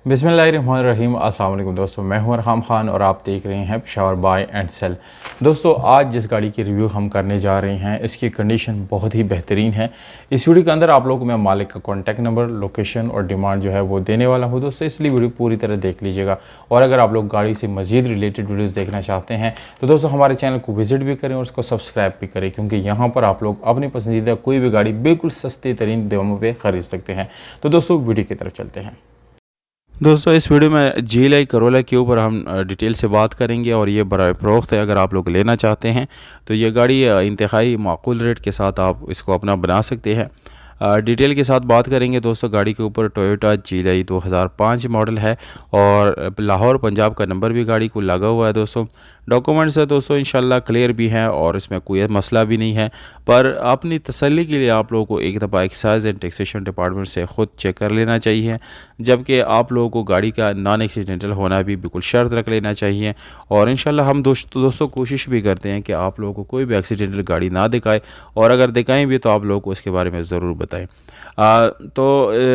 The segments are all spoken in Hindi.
बिस्मिल्लाहिर्रहमानिर्रहीम। अस्सलाम वालेकुम दोस्तों, मैं हूं अरहम खान और आप देख रहे हैं पेशावर बाय एंड सेल। दोस्तों, आज जिस गाड़ी की रिव्यू हम करने जा रहे हैं इसकी कंडीशन बहुत ही बेहतरीन है। इस वीडियो के अंदर आप लोगों को मैं मालिक का कॉन्टैक्ट नंबर, लोकेशन और डिमांड जो है वो देने वाला हूं दोस्तों, इसलिए वीडियो पूरी तरह देख लीजिएगा। और अगर आप लोग गाड़ी से मज़ीद रिलेटेड वीडियोज़ देखना चाहते हैं तो दोस्तों हमारे चैनल को विजिट भी करें और उसको सब्सक्राइब भी करें, क्योंकि यहाँ पर आप लोग अपनी पसंदीदा कोई भी गाड़ी बिल्कुल सस्ते तरीन दामों पर ख़रीद सकते हैं। तो दोस्तों वीडियो की तरफ चलते हैं। दोस्तों इस वीडियो में GLI करोला के ऊपर हम डिटेल से बात करेंगे और ये बराए फ़रोख्त है। अगर आप लोग लेना चाहते हैं तो ये गाड़ी इंतहाई माकूल रेट के साथ आप इसको अपना बना सकते हैं। डिटेल के साथ बात करेंगे दोस्तों। गाड़ी के ऊपर टोयोटा GLI 2005 मॉडल है और लाहौर पंजाब का नंबर भी गाड़ी को लगा हुआ है दोस्तों। डॉक्यूमेंट्स है दोस्तों इंशाल्लाह क्लियर भी हैं और इसमें कोई मसला भी नहीं है, पर अपनी तसल्ली के लिए आप लोगों को एक दफ़ा एक्साइज एंड टैक्सेशन डिपार्टमेंट से ख़ुद चेक कर लेना चाहिए, जबकि आप लोगों को गाड़ी का नॉन एक्सीडेंटल होना भी बिल्कुल शर्त रख लेना चाहिए। और इंशाल्लाह हम दोस्तों कोशिश भी करते हैं कि आप लोगों को कोई भी एक्सीडेंटल गाड़ी ना दिखाए, और अगर दिखाएं भी तो आप लोगों को इसके बारे में ज़रूर बताएं। तो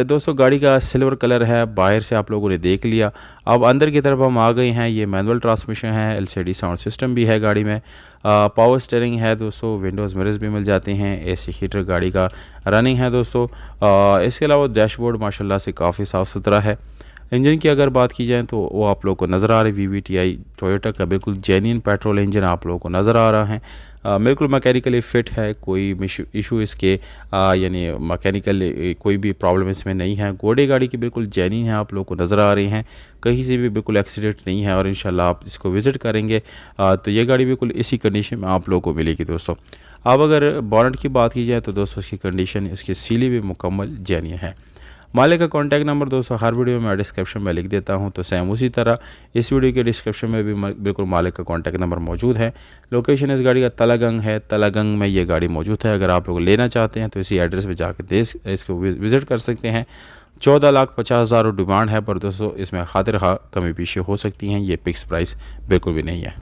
दोस्तों गाड़ी का सिल्वर कलर है, बाहर से आप लोगों ने देख लिया। अब अंदर की तरफ हम आ गए हैं। ये मैनुअल ट्रांसमिशन है, LCD साउंड सिस्टम भी है गाड़ी में, पावर स्टीयरिंग है दोस्तों, विंडोज़ मिरर्स भी मिल जाते हैं, AC हीटर गाड़ी का रनिंग है दोस्तों। इसके अलावा डैशबोर्ड माशाल्लाह से काफ़ी साफ़ सुथरा है। इंजन की अगर बात की जाए तो वो आप लोगों को नज़र आ रही VVTi टोयोटा का बिल्कुल जेन्युइन पेट्रोल इंजन आप लोगों को नज़र आ रहा है। बिल्कुल मैकेनिकली फ़िट है, कोई इशू इसके यानी मैकेनिकल कोई भी प्रॉब्लम इसमें नहीं है। घोड़े गाड़ी की बिल्कुल जेन्युइन है, आप लोगों को नज़र आ रही हैं, कहीं से भी बिल्कुल एक्सीडेंट नहीं है। और इंशाल्लाह आप इसको विज़िट करेंगे तो ये गाड़ी बिल्कुल इसी कंडीशन में आप लोगों को मिलेगी दोस्तों। अब अगर बोनट की बात की जाए तो दोस्तों उसकी कंडीशन, उसकी सीली भी मुकम्मल जेन्युइन है। मालिक का कॉन्टैक्ट नंबर दोस्तों हर वीडियो में डिस्क्रिप्शन में लिख देता हूं, तो सेम उसी तरह इस वीडियो के डिस्क्रिप्शन में भी बिल्कुल मालिक का कॉन्टैक्ट नंबर मौजूद है। लोकेशन इस गाड़ी का तलागंग है, तलागंग में ये गाड़ी मौजूद है। अगर आप लोग लेना चाहते हैं तो इसी एड्रेस पे जाकर इसको विज़िट कर सकते हैं। 14,50,000 डिमांड है, पर दोस्तों इसमें खातिर खा कमी पीछे हो सकती हैं, ये फिक्स प्राइस बिल्कुल भी नहीं है।